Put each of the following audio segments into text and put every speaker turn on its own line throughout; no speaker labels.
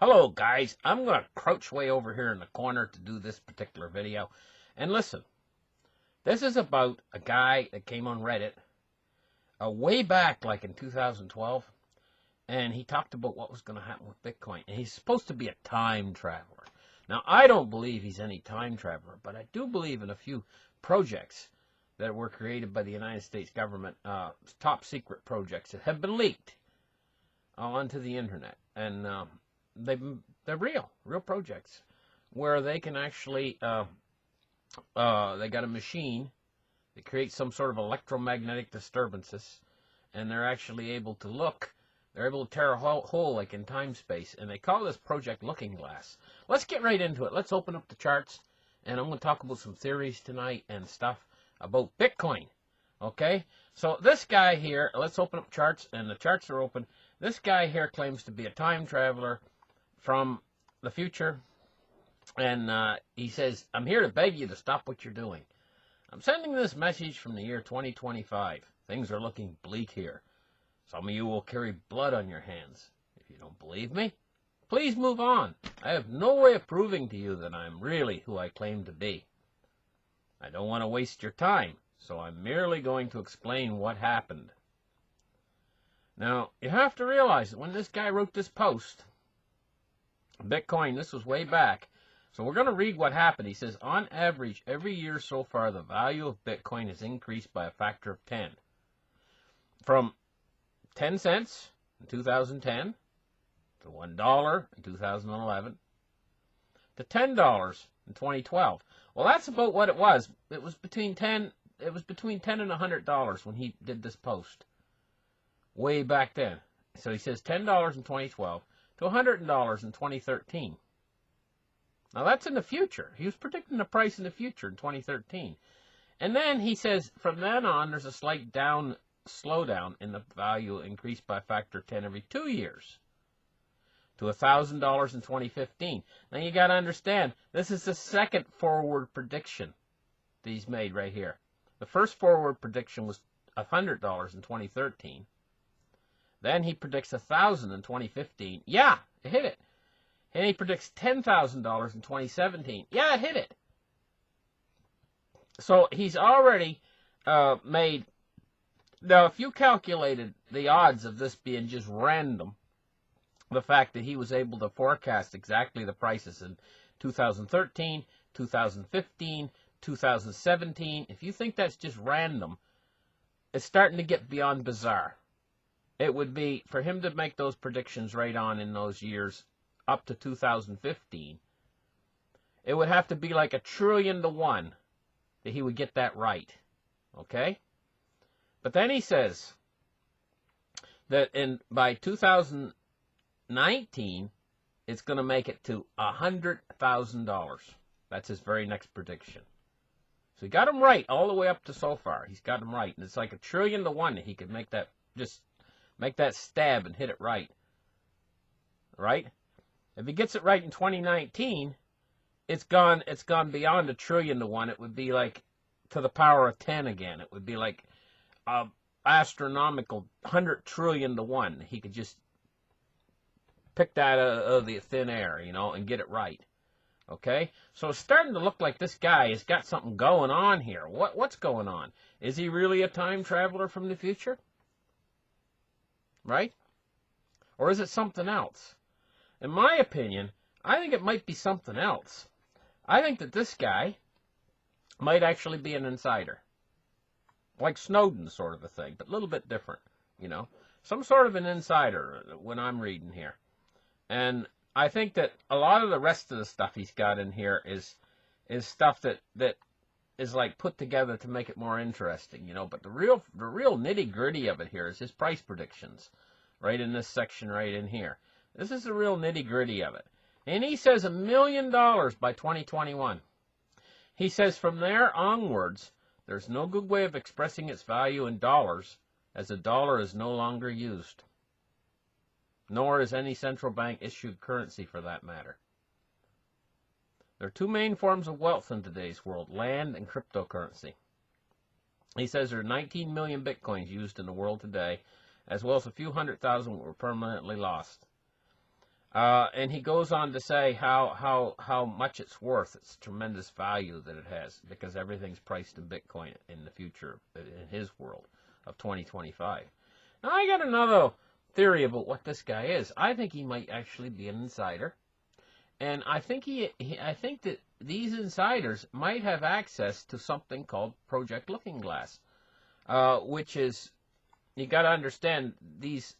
Hello guys, I'm going to crouch way over here in the corner to do this particular video. And listen, this is about a guy that came on Reddit way back like in 2012. And he talked about what was going to happen with Bitcoin. And he's supposed to be a time traveler. Now, I don't believe he's any time traveler, but I do believe in a few projects that were created by the United States government, top secret projects that have been leaked onto the internet. And they're real projects where they can actually, they got a machine that creates some sort of electromagnetic disturbances, and they're actually able to look. They're able to tear a hole like in time-space, and they call this project Looking Glass. Let's get right into it. Let's open up the charts, and I'm going to talk about some theories tonight and stuff about Bitcoin. Okay? So this guy here, let's open up charts, and the charts are open. This guy here claims to be a time traveler from the future, and he says, I'm here to beg you to stop what you're doing. I'm sending this message from the year 2025. Things are looking bleak here. Some of you will carry blood on your hands. If you don't believe me, please move on. I have no way of proving to you that I'm really who I claim to be. I don't want to waste your time, so I'm merely going to explain what happened. Now, you have to realize that when this guy wrote this post, Bitcoin, this was way back. So we're going to read what happened. He says, on average, every year so far, the value of Bitcoin has increased by a factor of 10. From 10 cents in 2010 to $1 in 2011 to $10 in 2012. Well, that's about what it was. It was between 10 and $100 when he did this post. Way back then. So he says $10 in 2012 to $100 in 2013. Now that's in the future. He was predicting the price in the future in 2013. And then he says from then on there's a slight slowdown in the value, increased by a factor of 10 every 2 years to $1,000 in 2015. Now you got to understand, this is the second forward prediction that he's made right here. The first forward prediction was $100 in 2013. Then he predicts $1,000 in 2015. Yeah, it hit it. And he predicts $10,000 in 2017. Yeah, it hit it. So he's already made. Now, if you calculated the odds of this being just random, the fact that he was able to forecast exactly the prices in 2013, 2015, 2017, if you think that's just random, it's starting to get beyond bizarre. It would be, for him to make those predictions right on in those years up to 2015, it would have to be like 1 trillion to 1 that he would get that right. Okay? But then he says that by 2019, it's going to make it to $100,000. That's his very next prediction. So he got him right all the way up to so far. He's got him right. And it's like 1 trillion to 1 that he could make that, just make that stab and hit it right. Right? If he gets it right in 2019, it's gone beyond 1 trillion to 1. It would be like to the power of 10 again. It would be like astronomical 100 trillion to 1. He could just pick that out of the thin air, and get it right. Okay? So it's starting to look like this guy has got something going on here. What's going on? Is he really a time traveler from the future? Right? Or is it something else? In my opinion, I think it might be something else. I think that this guy might actually be an insider. Like Snowden sort of a thing, but a little bit different, Some sort of an insider when I'm reading here. And I think that a lot of the rest of the stuff he's got in here is stuff that is like put together to make it more interesting, But the real nitty-gritty of it here is his price predictions, right in this section right in here. This is the real nitty-gritty of it. And he says $1 million by 2021. He says from there onwards, there's no good way of expressing its value in dollars, as a dollar is no longer used. Nor is any central bank issued currency for that matter. There are two main forms of wealth in today's world, land and cryptocurrency. He says there are 19 million bitcoins used in the world today, as well as a few 100,000 were permanently lost. And he goes on to say how much it's worth, its tremendous value that it has, because everything's priced in Bitcoin in the future, in his world of 2025. Now, I got another theory about what this guy is. I think he might actually be an insider. And I think I think that these insiders might have access to something called Project Looking Glass, which is, you got to understand, these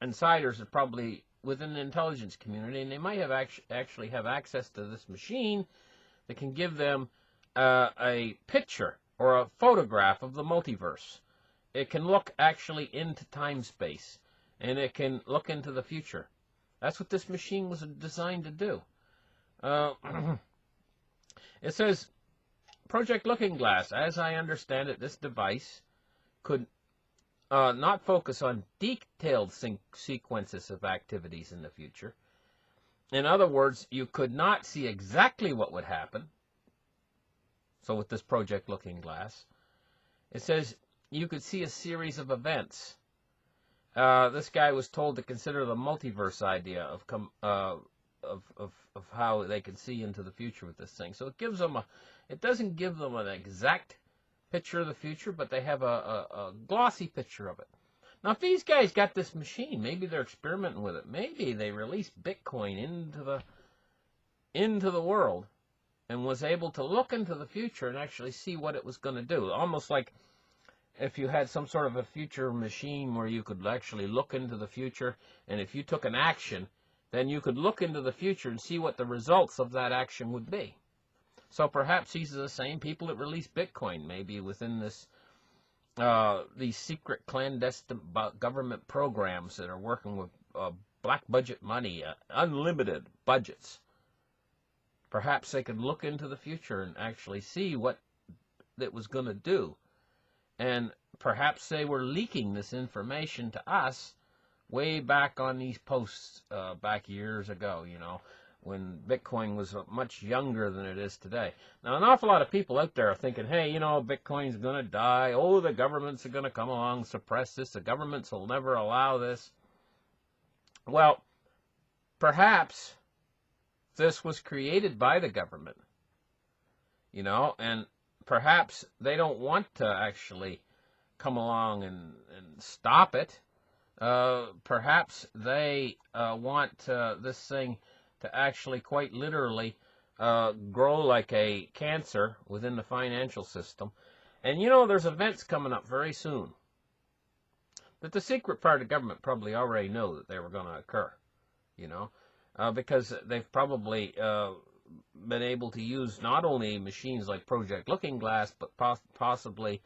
insiders are probably within the intelligence community, and they might have actually have access to this machine that can give them a picture or a photograph of the multiverse. It can look actually into time-space, and it can look into the future. That's what this machine was designed to do. It says, Project Looking Glass, as I understand it, this device could not focus on detailed sequences of activities in the future. In other words, you could not see exactly what would happen. So with this Project Looking Glass, it says you could see a series of events. This guy was told to consider the multiverse idea of how they can see into the future with this thing. So it gives them it doesn't give them an exact picture of the future, but they have a glossy picture of it. Now, if these guys got this machine, maybe they're experimenting with it. Maybe they released Bitcoin into the world and was able to look into the future and actually see what it was going to do. Almost like if you had some sort of a future machine where you could actually look into the future, and if you took an action, then you could look into the future and see what the results of that action would be. So perhaps these are the same people that release Bitcoin, maybe within this these secret clandestine government programs that are working with black budget money, unlimited budgets. Perhaps they could look into the future and actually see what it was going to do. And perhaps they were leaking this information to us way back on these posts back years ago, you know, when Bitcoin was much younger than it is today. Now, an awful lot of people out there are thinking, hey, you know, Bitcoin's going to die. Oh, the governments are going to come along, suppress this. The governments will never allow this. Well, perhaps this was created by the government, you know, and perhaps they don't want to actually come along and stop it. Perhaps they want this thing to actually quite literally grow like a cancer within the financial system. And you know, there's events coming up very soon that the secret part of government probably already know that they were going to occur, you know, because they've probably been able to use not only machines like Project Looking Glass, but possibly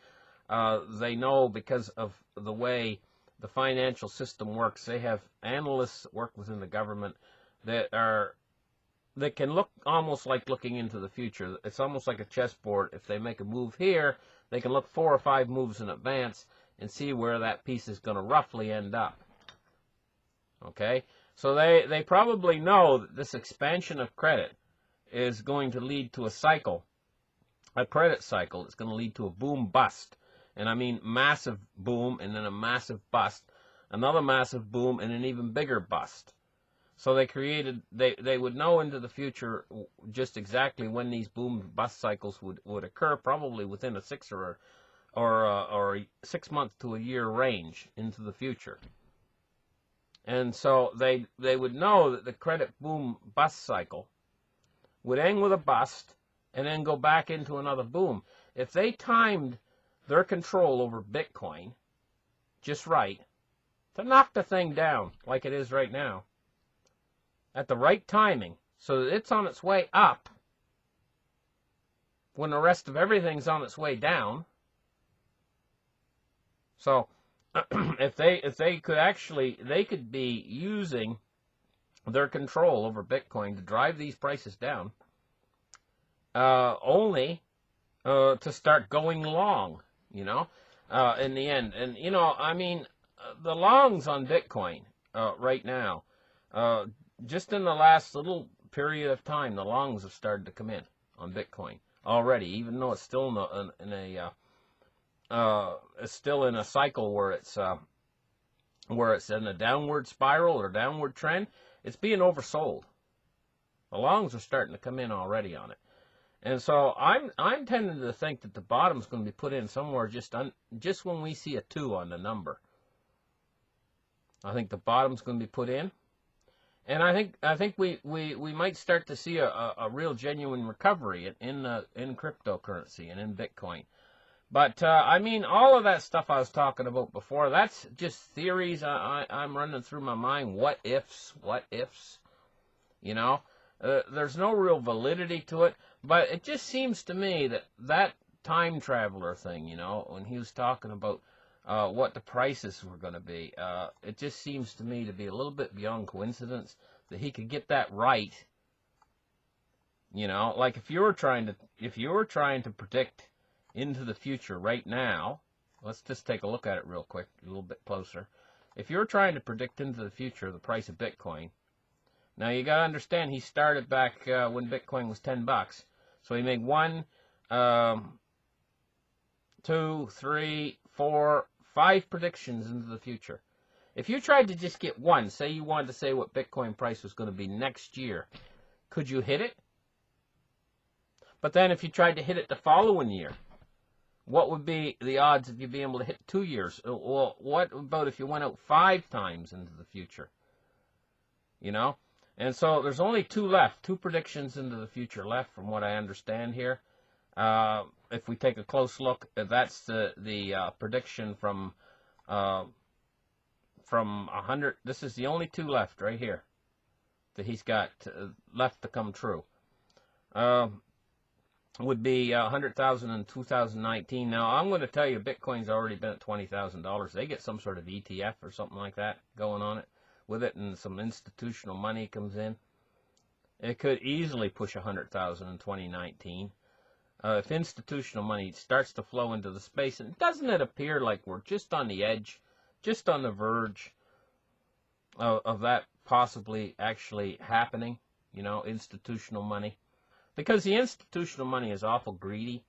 they know, because of the way the financial system works, they have analysts that work within the government that can look almost like looking into the future. It's almost like a chessboard. If they make a move here, they can look 4 or 5 moves in advance and see where that piece is going to roughly end up. Okay? So they probably know that this expansion of credit is going to lead to a cycle, a credit cycle. It's going to lead to a boom bust. And I mean massive boom and then a massive bust, another massive boom and an even bigger bust. So they would know into the future just exactly when these boom bust cycles would occur, probably within a 6 or 6 month to a year range into the future. And so they would know that the credit boom bust cycle would end with a bust and then go back into another boom. If they timed their control over Bitcoin just right to knock the thing down like it is right now at the right timing, so that it's on its way up when the rest of everything's on its way down. So if they could actually, they could be using their control over Bitcoin to drive these prices down, only to start going long, you know, in the end. And, you know, I mean, the longs on Bitcoin right now, just in the last little period of time, the longs have started to come in on Bitcoin already, even though it's still it's still in a cycle where it's in a downward spiral or downward trend. it's being oversold. The longs are starting to come in already on it. And so I'm tending to think that the bottom's going to be put in somewhere just when we see a 2 on the number. I think the bottom's going to be put in. And I think we might start to see a real genuine recovery in cryptocurrency and in Bitcoin. But I mean, all of that stuff I was talking about before, that's just theories I'm running through my mind. What ifs? You know, there's no real validity to it. But it just seems to me that time traveler thing, you know, when he was talking about what the prices were going to be, it just seems to me to be a little bit beyond coincidence that he could get that right. You know, like if you were trying to predict into the future right now, let's just take a look at it real quick, a little bit closer. If you're trying to predict into the future the price of Bitcoin, now you got to understand he started back when Bitcoin was $10. So he made 1, 2, 3, 4, 5 predictions into the future. If you tried to just get one, say you wanted to say what Bitcoin price was going to be next year, could you hit it? But then if you tried to hit it the following year, what would be the odds of you being able to hit 2 years? Well, what about if you went out 5 times into the future? You know? And so there's only 2 left, 2 predictions into the future left from what I understand here. If we take a close look, that's the prediction from 100. This is the only 2 left right here that he's got left to come true. Would be 100,000 in 2019. Now, I'm going to tell you, Bitcoin's already been at $20,000. They get some sort of ETF or something like that going on it with it, and some institutional money comes in. It could easily push 100,000 in 2019. If institutional money starts to flow into the space, and doesn't it appear like we're just on the edge, just on the verge of that possibly actually happening, you know, institutional money? Because the institutional money is awful greedy.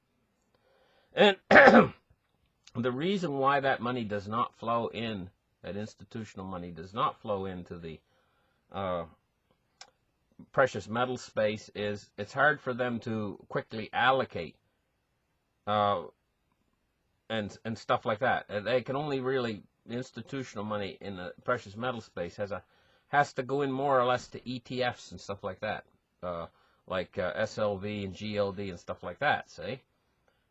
And the reason why that money does not flow in, that institutional money does not flow into the precious metal space, is it's hard for them to quickly allocate and stuff like that. They can only really, institutional money in the precious metal space has to go in more or less to ETFs and stuff like that, like SLV and GLD and stuff like that, see?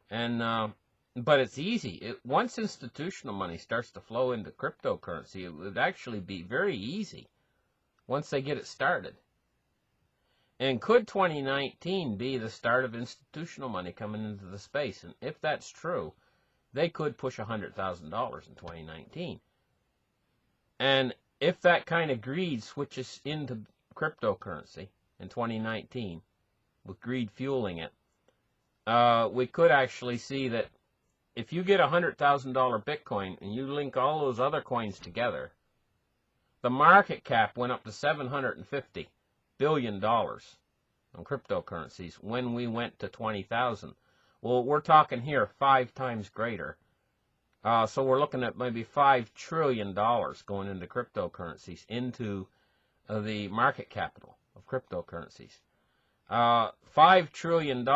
And but it's easy. Once institutional money starts to flow into cryptocurrency, it would actually be very easy once they get it started. And could 2019 be the start of institutional money coming into the space? And if that's true, they could push $100,000 in 2019. And if that kind of greed switches into cryptocurrency in 2019, with greed fueling it, we could actually see that if you get $100,000 Bitcoin and you link all those other coins together, the market cap went up to $750 billion on cryptocurrencies when we went to 20,000. Well, we're talking here 5 times greater. So we're looking at maybe $5 trillion going into cryptocurrencies, into the market capital of cryptocurrencies. $5 trillion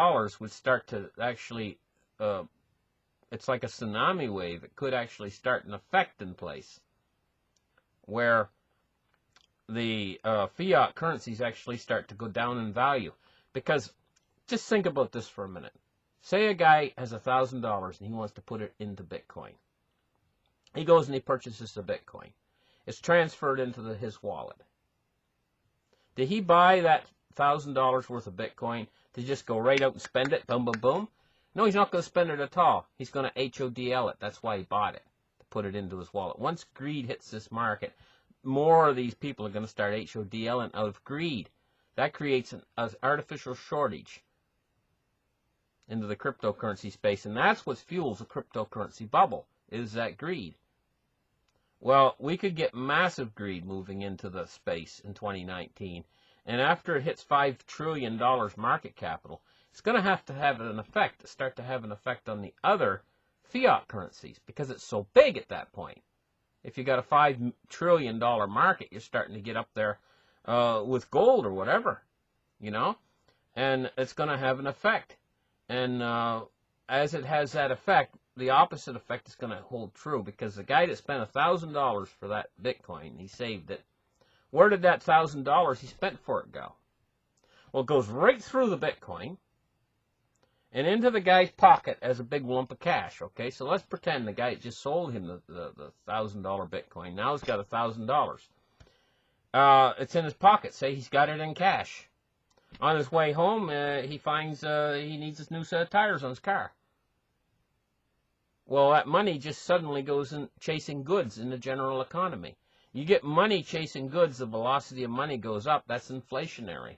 would start to actually, it's like a tsunami wave. It could actually start an effect in place where the fiat currencies actually start to go down in value. Because just think about this for a minute. Say a guy has $1,000 and he wants to put it into Bitcoin. He goes and he purchases the Bitcoin. It's transferred into his wallet. Did he buy that $1,000 worth of Bitcoin to just go right out and spend it? Boom, boom, boom. No, he's not going to spend it at all. He's going to HODL it. That's why he bought it, to put it into his wallet. Once greed hits this market, more of these people are going to start HODLing out of greed. That creates an artificial shortage into the cryptocurrency space, and that's what fuels the cryptocurrency bubble, is that greed. Well, we could get massive greed moving into the space in 2019, and after it hits $5 trillion market capital, it's going to have an effect, start to have an effect on the other fiat currencies, because it's so big at that point. If you got a $5 trillion market, you're starting to get up there with gold or whatever, you know, and it's going to have an effect. And as it has that effect, the opposite effect is going to hold true, because the guy that spent $1,000 for that Bitcoin, he saved it. Where did that $1,000 he spent for it go? Well, it goes right through the Bitcoin and into the guy's pocket as a big lump of cash, okay? So let's pretend the guy just sold him the $1,000 Bitcoin. Now he's got $1,000. It's in his pocket. Say he's got it in cash. On his way home, he finds he needs a new set of tires on his car. Well, that money just suddenly goes in chasing goods in the general economy. You get money chasing goods, the velocity of money goes up. That's inflationary.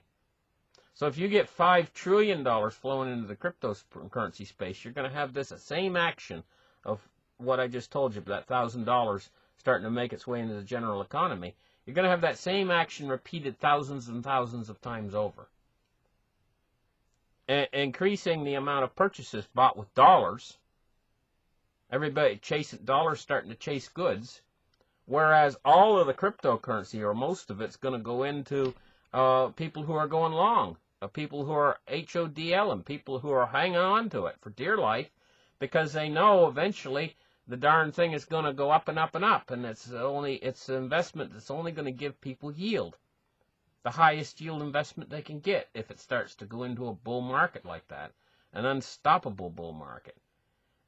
So if you get $5 trillion flowing into the cryptocurrency space, you're going to have this same action of what I just told you, that $1,000 starting to make its way into the general economy. You're going to have that same action repeated thousands and thousands of times over. Increasing the amount of purchases bought with dollars. Everybody chasing dollars, starting to chase goods. Whereas all of the cryptocurrency, or most of it's going to go into people who are going long. People who are HODL, and people who are hanging on to it for dear life, because they know eventually the darn thing is going to go up and up and up, and it's an investment that's only going to give people yield, the highest yield investment they can get if it starts to go into a bull market like that, an unstoppable bull market.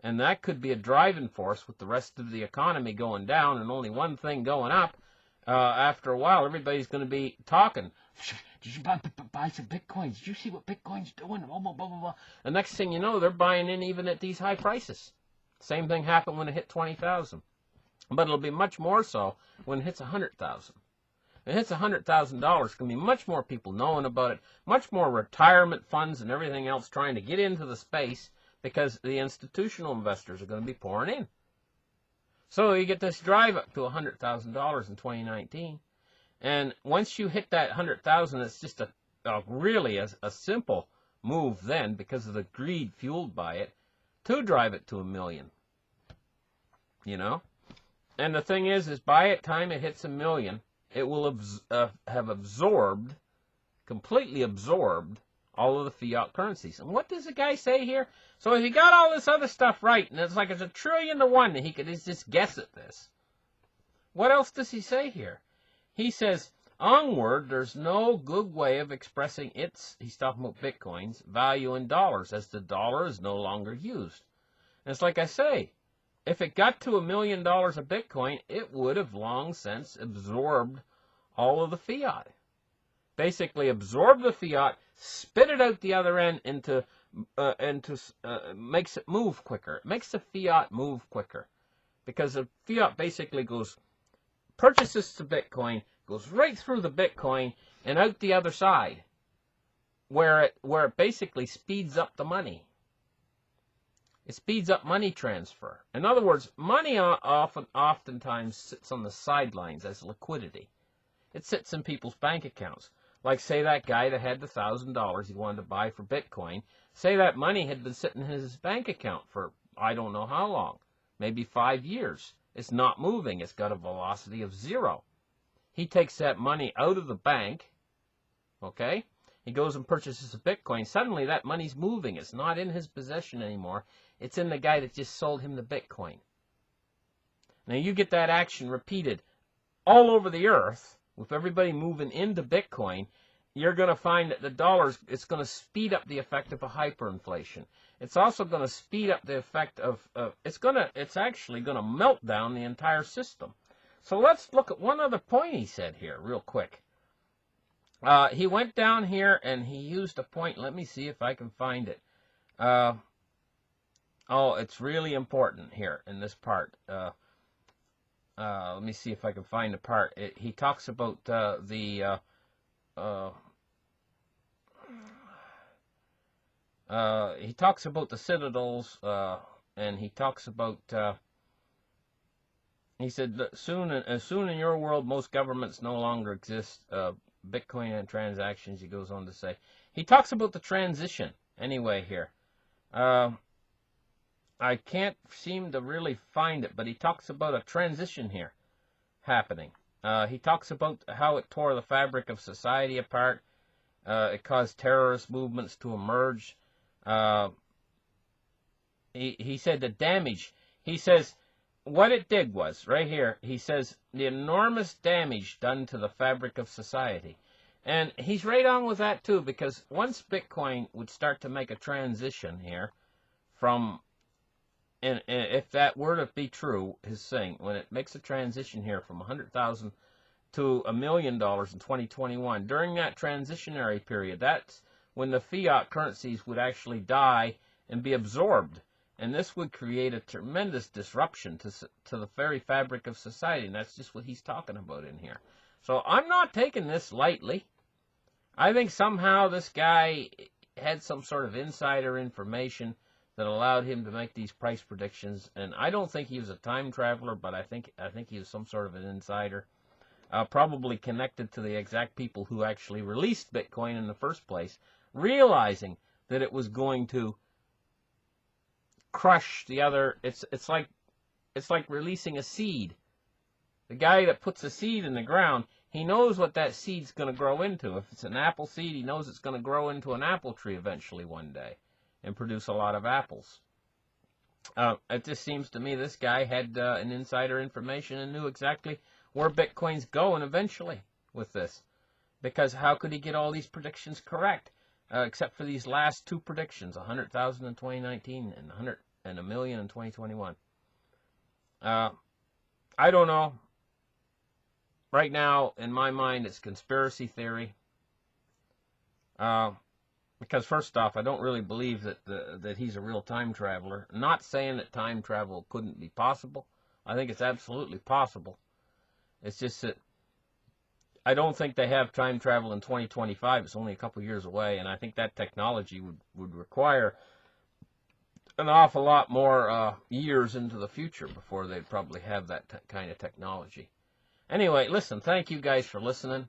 And that could be a driving force with the rest of the economy going down and only one thing going up. After a while, everybody's going to be talking. Did you buy some Bitcoins? Did you see what Bitcoin's doing? Blah, blah, blah, blah, blah. And next thing you know, they're buying in even at these high prices. Same thing happened when it hit 20,000. But it'll be much more so when it hits 100,000. When it hits $100,000, there's going to be much more people knowing about it, much more retirement funds and everything else trying to get into the space, because the institutional investors are going to be pouring in. So you get this drive up to $100,000 in 2019. And once you hit that 100,000, it's just really a simple move then, because of the greed fueled by it, to drive it to $1 million. You know? And the thing is by the time it hits $1 million, it will have absorbed, completely absorbed, all of the fiat currencies. And what does the guy say here? So if he got all this other stuff right, and it's like it's 1,000,000,000 to 1, and he could just guess at this. What else does he say here? He says, onward, there's no good way of expressing he's talking about Bitcoin's, value in dollars, as the dollar is no longer used. And it's like I say, if it got to $1 million of Bitcoin, it would have long since absorbed all of the fiat. Basically absorb the fiat, spit it out the other end into makes it move quicker. It makes the fiat move quicker, because the fiat basically purchases the Bitcoin, goes right through the Bitcoin and out the other side, where it basically speeds up the money. It speeds up money transfer. In other words, money oftentimes sits on the sidelines as liquidity. It sits in people's bank accounts. Like, say that guy that had the $1,000 he wanted to buy for Bitcoin, say that money had been sitting in his bank account for I don't know how long, maybe 5 years. It's not moving. It's got a velocity of 0. He takes that money out of the bank, okay? He goes and purchases a Bitcoin. Suddenly that money's moving. It's not in his possession anymore. It's in the guy that just sold him the Bitcoin. Now you get that action repeated all over the earth, with everybody moving into Bitcoin. You're going to find that the dollar, it's going to speed up the effect of a hyperinflation. It's also going to speed up the effect of, it's actually going to melt down the entire system. So let's look at one other point he said here real quick. He went down here and he used a point. Let me see if I can find it. Oh, it's really important here in this part. Let me see if I can find the part. He talks about he talks about the citadels, and he talks about, he said, soon in your world, most governments no longer exist. Bitcoin and transactions, he goes on to say. He talks about the transition, anyway, here. I can't seem to really find it, but he talks about a transition here happening. He talks about how it tore the fabric of society apart. It caused terrorist movements to emerge. He said the damage. He says what it did was, right here, he says the enormous damage done to the fabric of society. And he's right on with that too, because once Bitcoin would start to make a transition here from, and if that were to be true, his saying, when it makes a transition here from 100,000 to $1 million in 2021, during that transitionary period, that's when the fiat currencies would actually die and be absorbed. And this would create a tremendous disruption to the very fabric of society. And that's just what he's talking about in here. So I'm not taking this lightly. I think somehow this guy had some sort of insider information that allowed him to make these price predictions. And I don't think he was a time traveler, but I think he was some sort of an insider. Probably connected to the exact people who actually released Bitcoin in the first place, realizing that it was going to crush the other. It's like releasing a seed. The guy that puts a seed in the ground, he knows what that seed's going to grow into. If it's an apple seed, he knows it's going to grow into an apple tree eventually one day and produce a lot of apples. It just seems to me this guy had an insider information and knew exactly where Bitcoin's going eventually with this. Because how could he get all these predictions correct? Except for these last two predictions, 100,000 in 2019 and $1 million in 2021. I don't know. Right now, in my mind, it's conspiracy theory. Because first off, I don't really believe that he's a real time traveler. I'm not saying that time travel couldn't be possible. I think it's absolutely possible. It's just that I don't think they have time travel in 2025. It's only a couple years away, and I think that technology would require an awful lot more years into the future before they'd probably have that kind of technology. Anyway, listen, thank you guys for listening.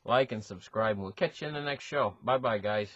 Like and subscribe, and we'll catch you in the next show. Bye-bye, guys.